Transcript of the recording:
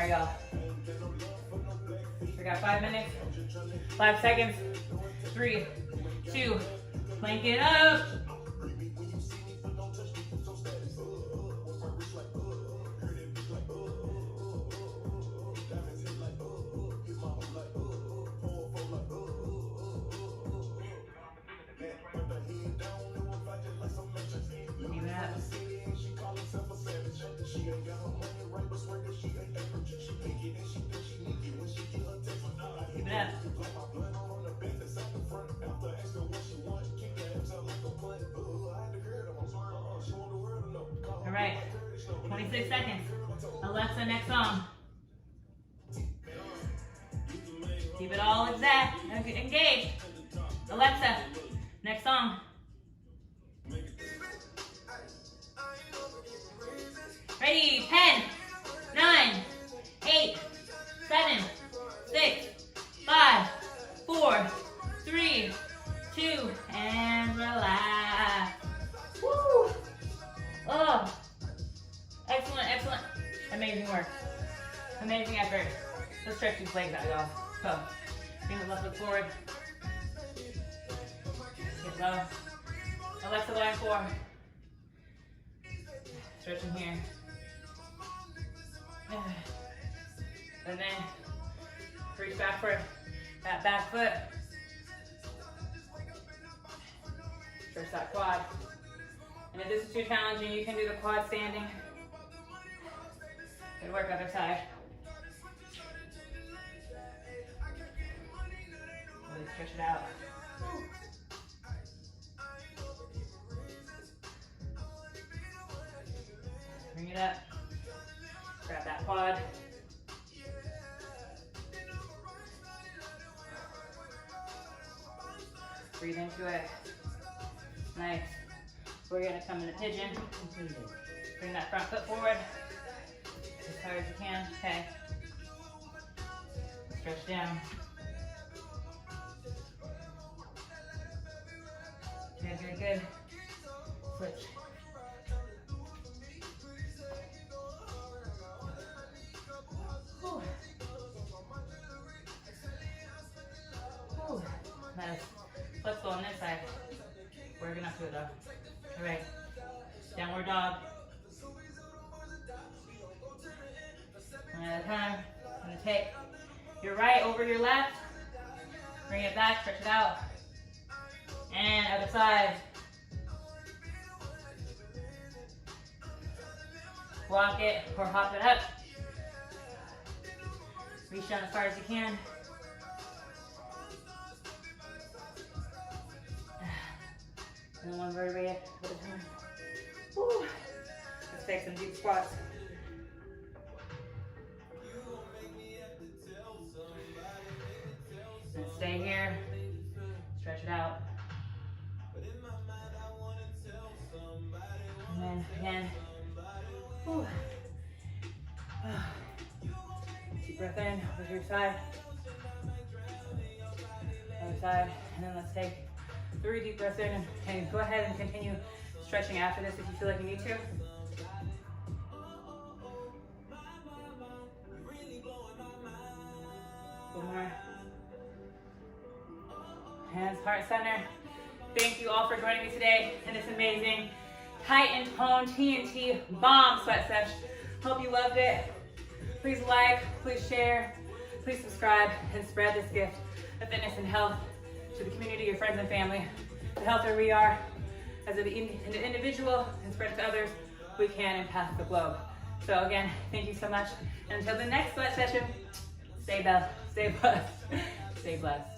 we go. We got 5 minutes, 5 seconds, 3, 2, plank it up. Keep it up. All right, 26 seconds. Alexa, next song. Keep it all exact, engaged. Alexa, next song. Ready, 10, 9, 8, 7, 6, 5, 4, 3, 2, and relax. Woo! Oh, excellent, excellent. Amazing work. Amazing effort. Let's stretch these legs out, y'all. So, bring the left foot forward. Get low. Alexa, line 4. Stretching here. And then reach back for that back foot. Stretch that quad. And if this is too challenging, you can do the quad standing. Good work, other side. Really stretch it out. Bring it up. Grab that quad. Breathe into it. Nice. We're gonna come in a pigeon. Bring that front foot forward as hard as you can. Okay. Stretch down. Good, good, good. Switch. Whew. Whew. Nice. Flexible on this side. We're gonna do it though. All right. Downward dog. One at a time. I'm gonna take your right over your left. Bring it back, stretch it out. And other side. Walk it or hop it up. Reach down as far as you can. And then one vertebrae at a time. Woo. Let's take some deep squats. And stay here. Stretch it out. And then again. Woo. Deep breath in with your side. Other side. And then let's take 3 deep breaths in, and go ahead and continue stretching after this if you feel like you need to. One more. Hands, heart center. Thank you all for joining me today in this amazing tight and toned TNT bomb sweat session. Hope you loved it. Please like, please share, please subscribe, and spread this gift of fitness and health to the community, your friends and family. The healthier we are as an individual and spread to others, we can impact the globe. So again, thank you so much. And until the next sweat session, stay blessed. Stay blessed.